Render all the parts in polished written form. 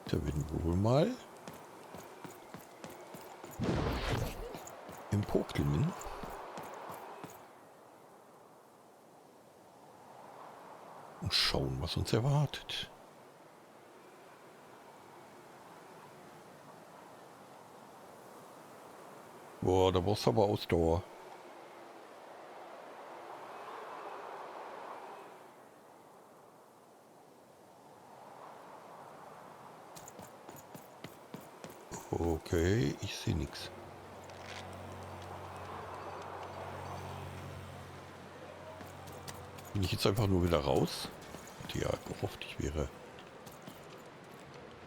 Da werden wir wohl mal im Pokeln und schauen, was uns erwartet. Boah, da brauchst du aber Ausdauer. Okay, ich sehe nichts. Bin ich jetzt einfach nur wieder raus? Hätte ja gehofft, ich wäre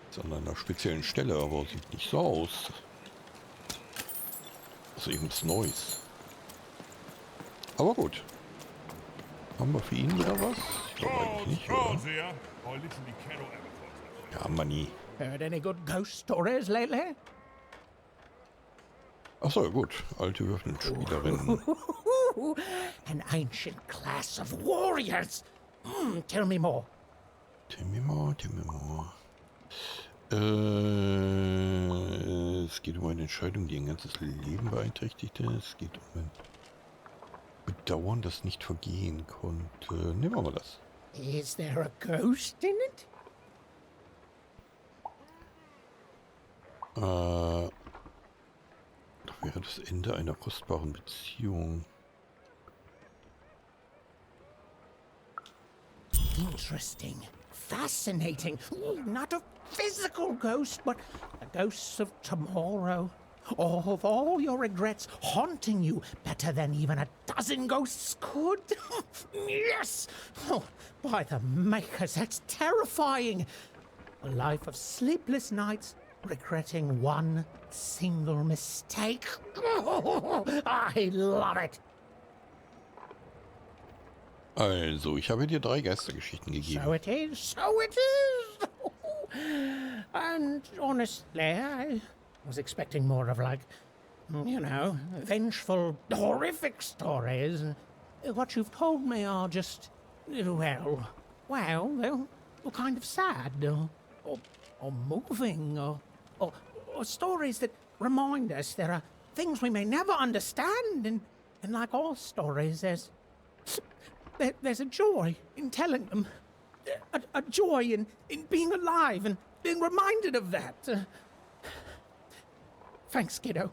jetzt an einer speziellen Stelle, aber sieht nicht so aus. Das ist eben was Neues. Aber gut. Haben wir für ihn wieder was? Ich glaube eigentlich nicht, oder? Ja, Manni. Heard any good ghost stories lately? Achso, ja gut. Alte Würfelspielerinnen. An ancient class of warriors. Tell me more. Tell me more, tell me more. Es geht um eine Entscheidung, die ein ganzes Leben beeinträchtigte. Es geht um ein Bedauern, das nicht vergehen konnte. Nehmen wir mal das. Is there a ghost in it? Das wäre das Ende einer kostbaren Beziehung. Interesting. Fascinating. Not a physical ghost, but the ghosts of tomorrow. Of all your regrets haunting you better than even a dozen ghosts could. Yes! Oh, by the makers, that's terrifying. A life of sleepless nights, regretting one single mistake. I love it. Also, ich habe dir 3 Geistergeschichten gegeben. So it is, so it is. And honestly, I was expecting more of like, you know, vengeful, horrific stories. What you've told me are just, well, they're kind of sad, or moving, or stories that remind us there are things we may never understand, and like all stories, there's a joy in telling them, a joy in being alive and being reminded of that. Thanks, kiddo.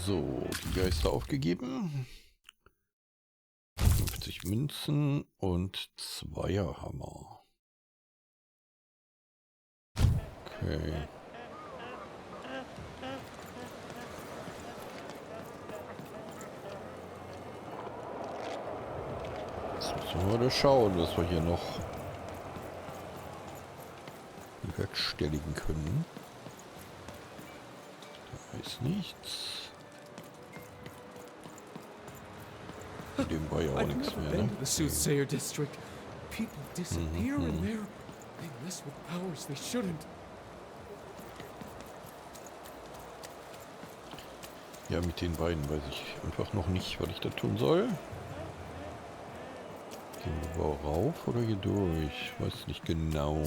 So, die Geister aufgegeben. 50 Münzen und Zweierhammer. Okay. Jetzt müssen wir mal schauen, was wir hier noch bewerkstelligen können. Da ist nichts. Dem war ja auch nichts mehr, ne? The Soothsayer District. People disappear in there. They mess with powers they shouldn't. Ja, mit den beiden weiß ich einfach noch nicht, was ich da tun soll. Gehen wir rauf oder hier durch? Ich weiß nicht genau.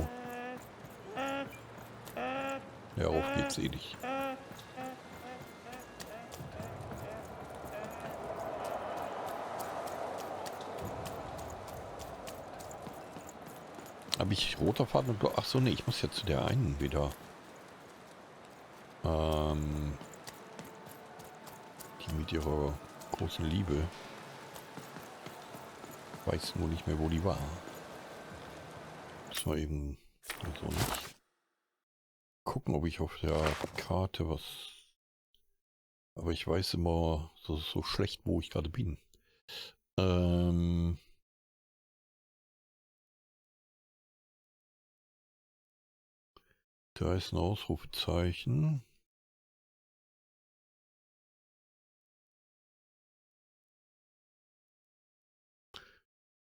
Ja, rauf geht's eh nicht. Habe ich roter Faden und blau? Ach so, nee, ich muss ja zu der einen wieder. Die mit ihrer großen Liebe. Weiß nur nicht mehr, wo die war. Das war eben so nicht. Gucken, ob ich auf der Karte was... Aber ich weiß immer so schlecht, wo ich gerade bin. Da ist ein Ausrufezeichen.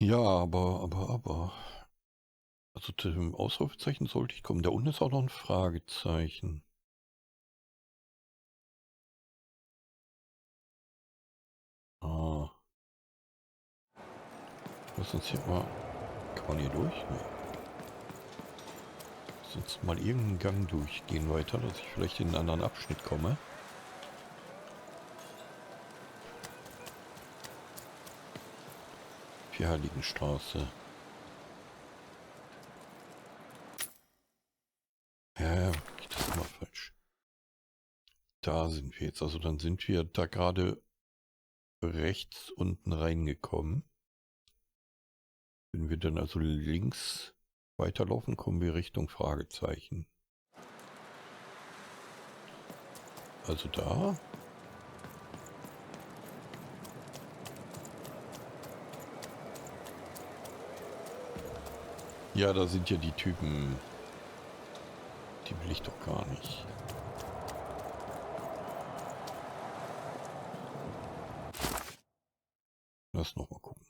Ja, aber. Also zu dem Ausrufezeichen sollte ich kommen. Da unten ist auch noch ein Fragezeichen. Ah. Lass uns hier mal... Kann man hier durch? Nee. Sonst mal irgendeinen Gang durchgehen weiter, dass ich vielleicht in einen anderen Abschnitt komme. Vierheiligenstraße. Ja, ich das immer falsch. Da sind wir jetzt. Also dann sind wir da gerade rechts unten reingekommen. Wenn wir dann also links weiterlaufen, kommen wir Richtung Fragezeichen. Also da. Ja, da sind ja die Typen. Die will ich doch gar nicht. Lass noch mal gucken.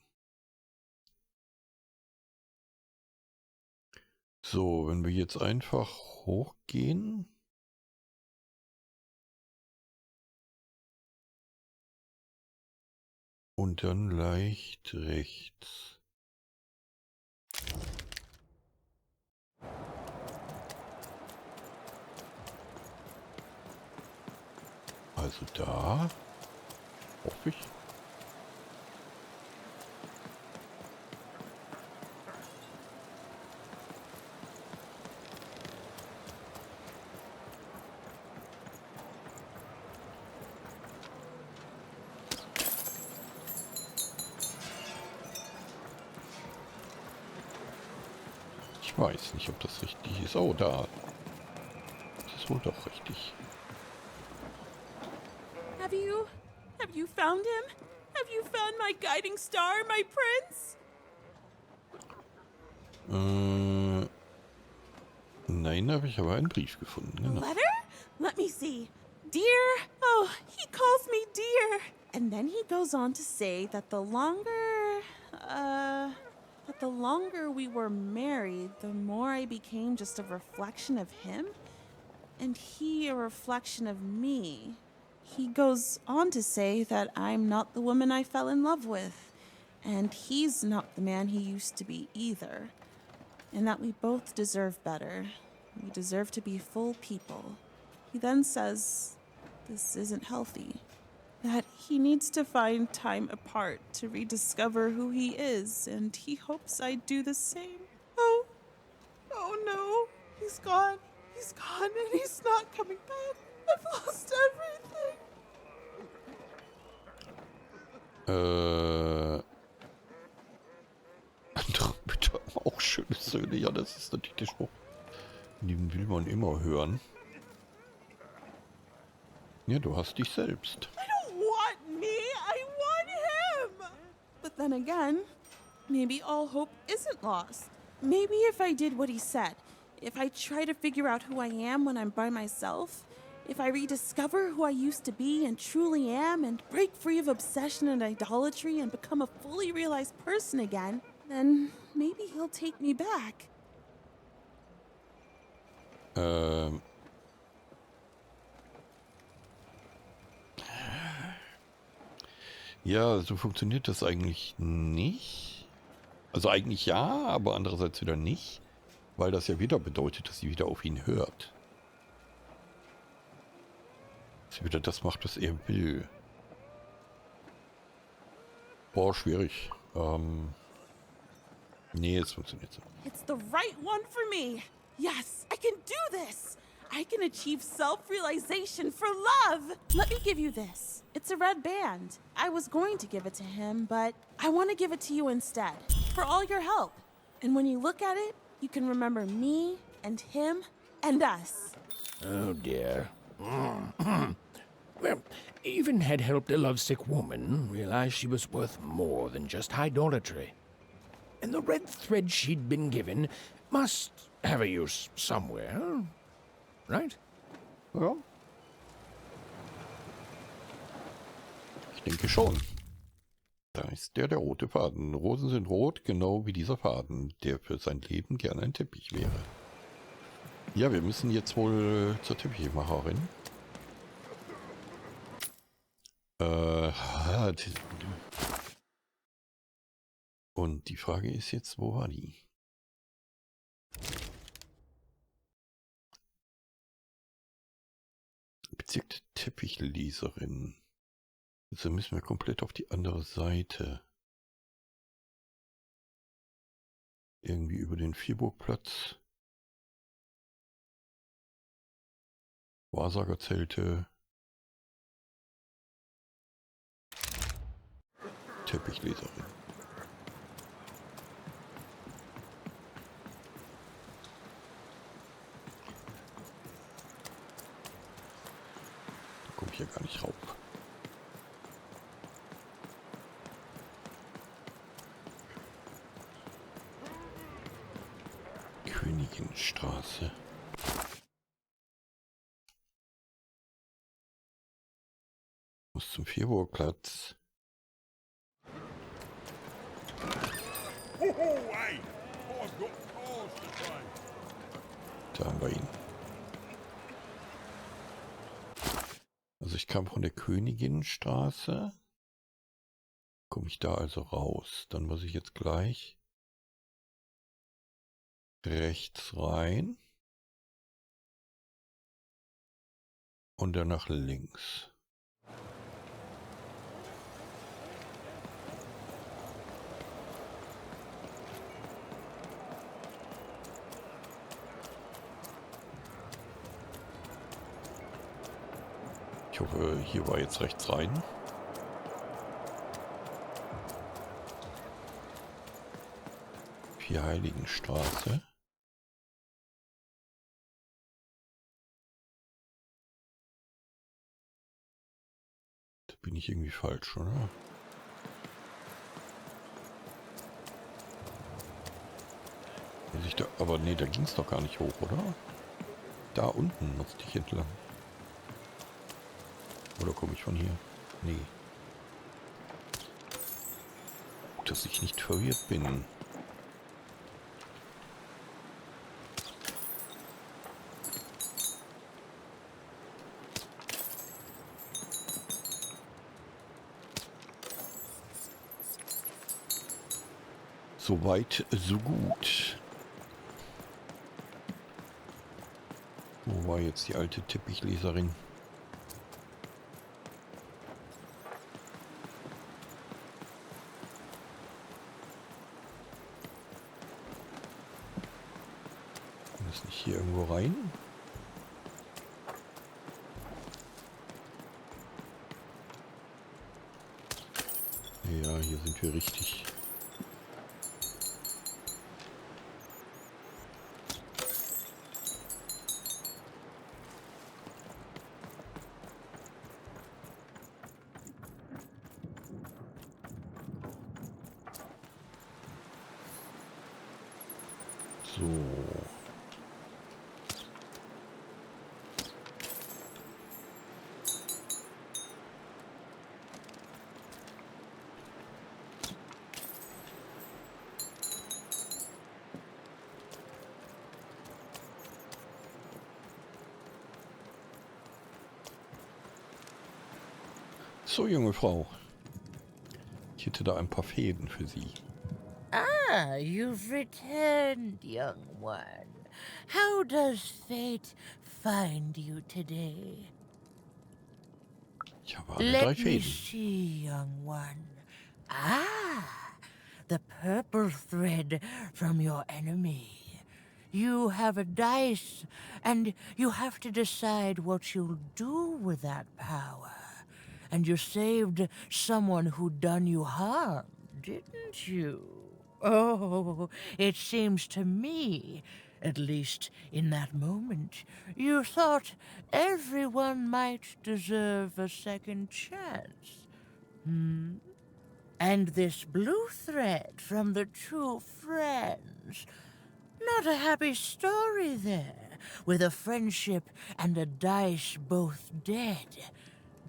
So, wenn wir jetzt einfach hochgehen. Und dann leicht rechts. Also da. Hoffe ich. Ich weiß nicht, ob das richtig ist. Oh, da. Das ist wohl doch richtig. Have you found him? Have you found my guiding star, my prince? Nein, habe ich aber einen Brief gefunden. Genau. Letter? Let me see. Dear, oh, he calls me dear. And then he goes on to say that the longer we were married, the more I became just a reflection of him, and he a reflection of me. He goes on to say that I'm not the woman I fell in love with, and he's not the man he used to be either, and that we both deserve better. We deserve to be full people. He then says this isn't healthy, that he needs to find time apart to rediscover who he is, and he hopes I do the same. Oh no, he's gone, and he's not coming back. I've lost everything. Andere Mütter haben auch schöne Söhne. Ja, das ist natürlich der Spruch. Den will man immer hören. Ja, du hast dich selbst. I don't want me, I want him! But then again, maybe all hope isn't lost. Maybe if I did what he said, if I try to figure out who I am when I'm by myself, if I rediscover who I used to be and truly am and break free of obsession and idolatry and become a fully realized person again, then maybe he'll take me back. Ja, so funktioniert das eigentlich nicht. Also eigentlich ja, aber andererseits wieder nicht. Weil das ja wieder bedeutet, dass sie wieder auf ihn hört. Dass sie wieder das macht, was er will. Boah, schwierig. Nee, es funktioniert so. It's the right one for me. Yes, I can do this. I can achieve self-realization for love. Let me give you this. It's a red band. I was going to give it to him, but I want to give it to you instead. For all your help. And when you look at it, you can remember me and him and us. Oh dear. Well, even had helped a lovesick woman realize she was worth more than just idolatry. And the red thread she'd been given must have a use somewhere, right? Ja. Ich denke schon. Da ist der rote Faden. Rosen sind rot, genau wie dieser Faden, der für sein Leben gerne ein Teppich wäre. Ja, wir müssen jetzt wohl zur Teppichmacherin. Und die Frage ist jetzt, wo war die? Bezirk der Teppichleserin. Also müssen wir komplett auf die andere Seite. Irgendwie über den Vierburgplatz. Wahrsagerzelte. Teppichleserin. Da komme ich ja gar nicht rauf. Königinstraße. Muss zum Vierburgplatz. Da haben wir ihn. Also ich kam von der Königinstraße. Komme ich da also raus. Dann muss ich jetzt gleich rechts rein. Und dann nach links. Ich hoffe, hier war jetzt rechts rein. Vierheiligenstraße. Da bin ich irgendwie falsch, oder? Aber nee, da ging es doch gar nicht hoch, oder? Da unten musste ich entlang. Oder komme ich von hier? Nee. Dass ich nicht verwirrt bin. So weit, so gut. Wo war jetzt die alte Teppichleserin? Ist nicht hier irgendwo rein? Ja, hier sind wir richtig. So. So, junge Frau. Ich hätte da ein paar Fäden für Sie. Ah, you've returned, young one. How does fate find you today? Ich habe alle drei Let me Fäden. see, young one. Ah, the purple thread from your enemy. You have a dice, and you have to decide what you'll do with that power. And you saved someone who'd done you harm, didn't you? Oh, it seems to me, at least in that moment, you thought everyone might deserve a second chance. And this blue thread from the two friends. Not a happy story there, with a friendship and a dice both dead.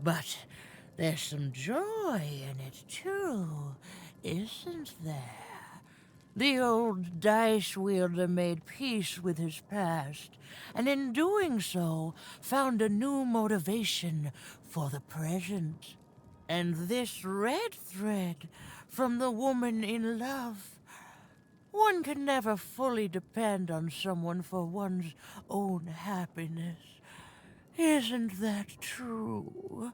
But there's some joy in it, too, isn't there? The old dice wielder made peace with his past, and in doing so, found a new motivation for the present. And this red thread from the woman in love. One can never fully depend on someone for one's own happiness. Isn't that true?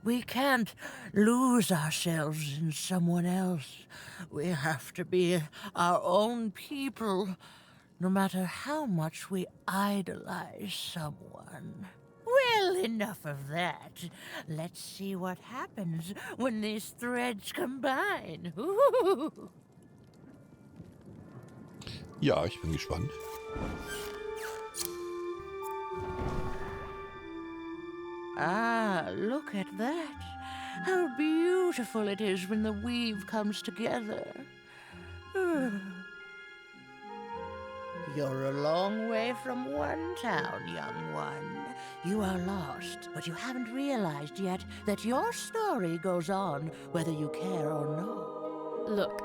We can't lose ourselves in someone else. We have to be our own people, no matter how much we idolize someone. Well, enough of that. Let's see what happens when these threads combine. Ja, ich bin gespannt. Ah, look at that. How beautiful it is when the weave comes together. You're a long way from one town, young one. You are lost, but you haven't realized yet that your story goes on whether you care or not. Look,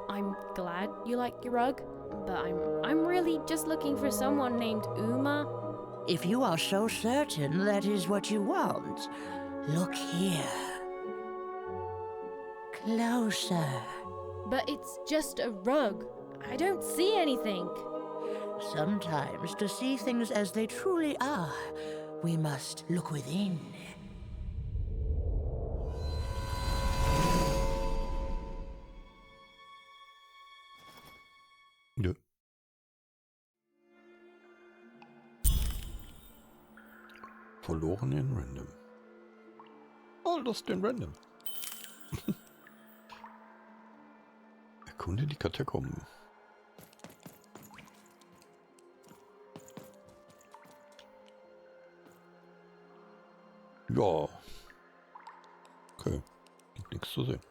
I'm glad you like your rug, but I'm really just looking for someone named Ooma. If you are so certain that is what you want, look here. Closer. But it's just a rug. I don't see anything. Sometimes, to see things as they truly are, we must look within. Nö. Verloren in Random. Oh, lost in Random. Erkunde die Katakomben. Ja. Okay. Gibt nichts zu sehen.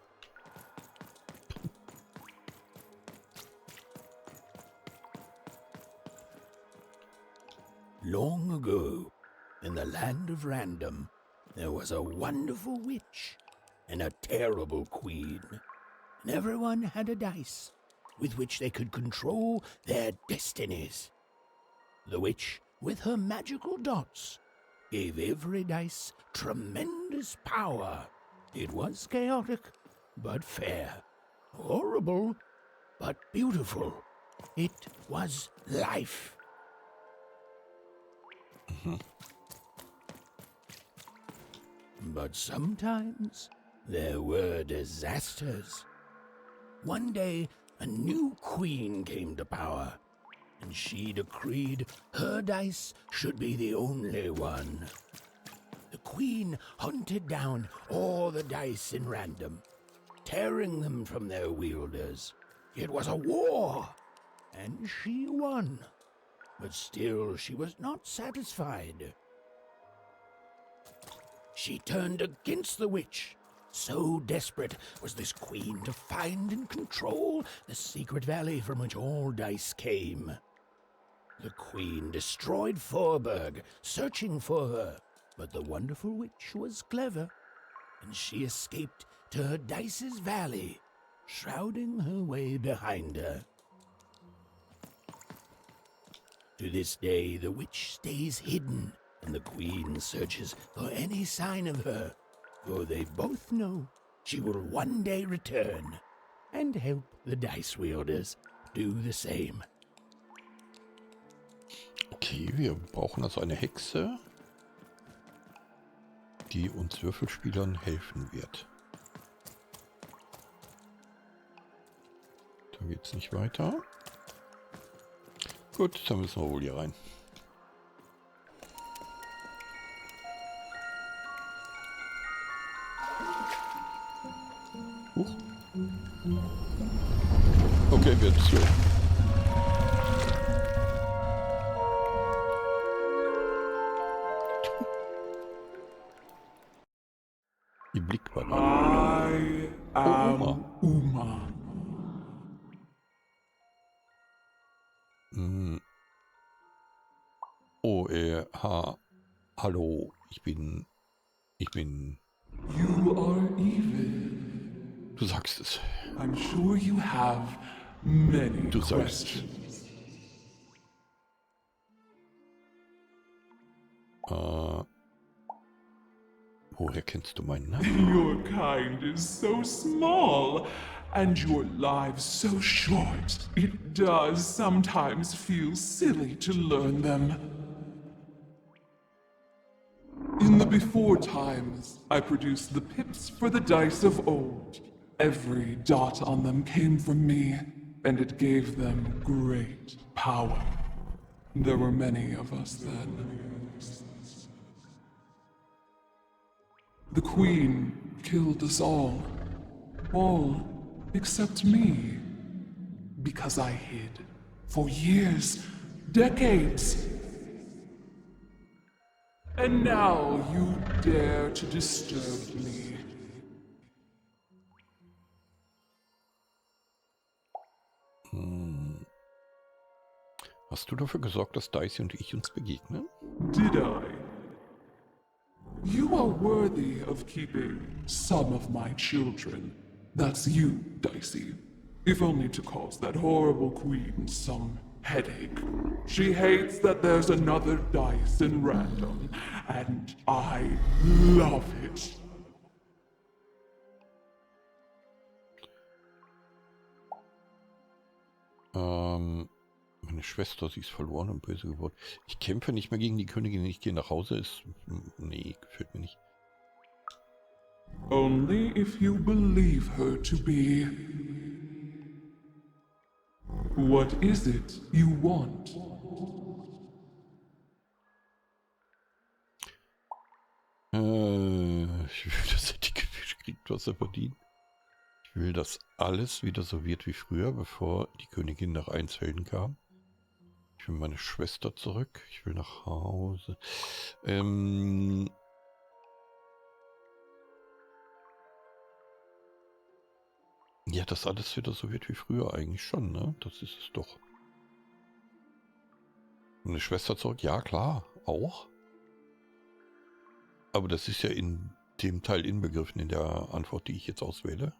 Long ago, in the land of Random, there was a wonderful witch and a terrible queen. And everyone had a dice with which they could control their destinies. The witch, with her magical dots, gave every dice tremendous power. It was chaotic, but fair. Horrible, but beautiful. It was life. But sometimes there were disasters. One day, a new queen came to power, and she decreed her dice should be the only one. The queen hunted down all the dice in Random, tearing them from their wielders. It was a war, and she won. But still she was not satisfied. She turned against the witch. So desperate was this queen to find and control the secret valley from which all dice came. The queen destroyed Forberg, searching for her, but the wonderful witch was clever, and she escaped to her dice's valley, shrouding her way behind her. To this day, the witch stays hidden, and the queen searches for any sign of her, for they both know she will one day return and help the dice wielders do the same. Okay, wir brauchen also eine Hexe, die uns Würfelspielern helfen wird. Da geht's nicht weiter. Gut, dann müssen wir wohl hier rein. Huch. Okay, wird slow. Die Blickbanane. I am Ooma. Oh, hallo, ich bin, You are evil. du sagst es. I'm sure you have many Du sagst es. questions. Woher kennst du meinen Namen? Your kind is so small, and your lives so short. It does sometimes feel silly to learn them. before times, I produced the pips for the dice of old. Every dot on them came from me, and it gave them great power. There were many of us then. The Queen killed us all. All except me. Because I hid. For years, decades. And now you dare to disturb me. Hast du dafür gesorgt, dass Dicey und ich uns begegnen? Did I? You are worthy of keeping some of my children. That's you, Dicey. If only to cause that horrible queen some headache. She hates that there's another dice in random, and I love it. Meine Schwester, sie ist verloren und böse geworden. Ich kämpfe nicht mehr gegen die Königin, ich gehe nach Hause. Nee, gefällt mir nicht. Only if you believe her to be. What is it you want? Ich will, dass er die Gewicht kriegt, was er verdient. Ich will, dass alles wieder so wird wie früher, bevor die Königin nach Einsfelden kam. Ich will meine Schwester zurück. Ich will nach Hause. Ja, dass alles wieder so wird wie früher eigentlich schon, ne? Das ist es doch. Meine Schwester zurück? Ja, klar. Auch. Aber das ist ja in dem Teil inbegriffen, in der Antwort, die ich jetzt auswähle.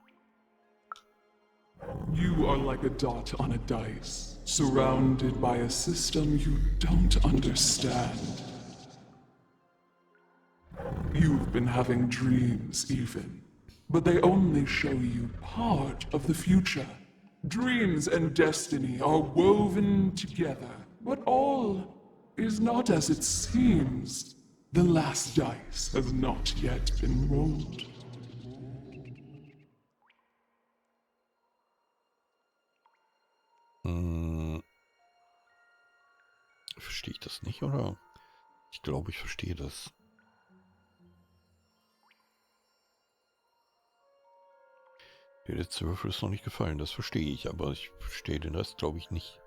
You are like a dot on a dice, surrounded by a system you don't understand. You've been having dreams even, but they only show you part of the future. Dreams and destiny are woven together, but all is not as it seems. The last dice has not yet been rolled. Verstehe ich das nicht, oder? Ich glaube, ich verstehe das. Der letzte Würfel ist noch nicht gefallen, das verstehe ich, aber ich verstehe den Rest, glaube ich, nicht.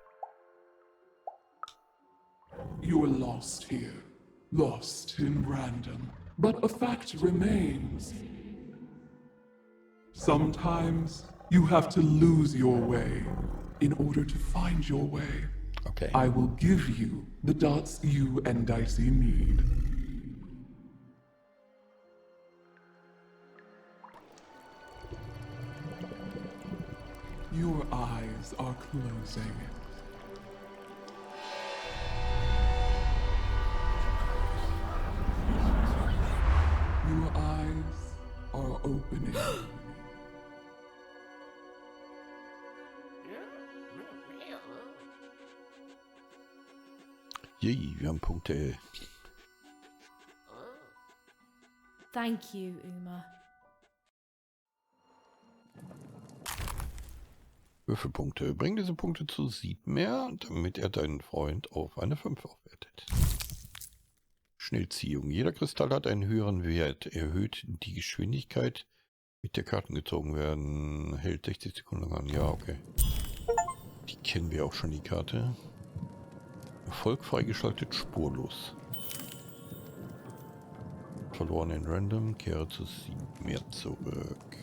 You are lost here, lost in random, but a fact remains. Sometimes you have to lose your way in order to find your way. Okay. I will give you the dots you and Dicey need. Your eyes are closing. Your eyes are opening. Yay, wir haben Punkte. Thank you, Ooma. Würfelpunkte. Bring diese Punkte zu Siebmeer, damit er deinen Freund auf eine 5 aufwertet. Schnellziehung. Jeder Kristall hat einen höheren Wert. Erhöht die Geschwindigkeit, mit der Karten gezogen werden. Hält 60 Sekunden lang an. Ja, okay. Die kennen wir auch schon, die Karte. Erfolg freigeschaltet, spurlos. Verloren in Random, kehre zu Siebmeer zurück.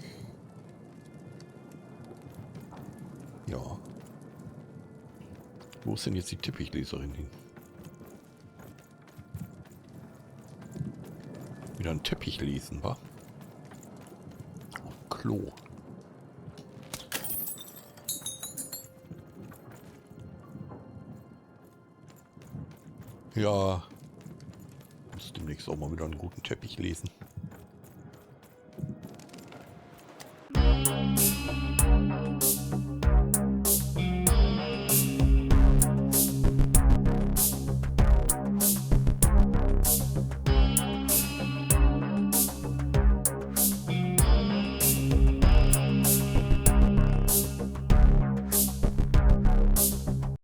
Ja. Wo ist denn jetzt die Teppichleserin hin? Wieder ein Teppich lesen, wa? Auf Klo. Ja. Muss demnächst auch mal wieder einen guten Teppich lesen.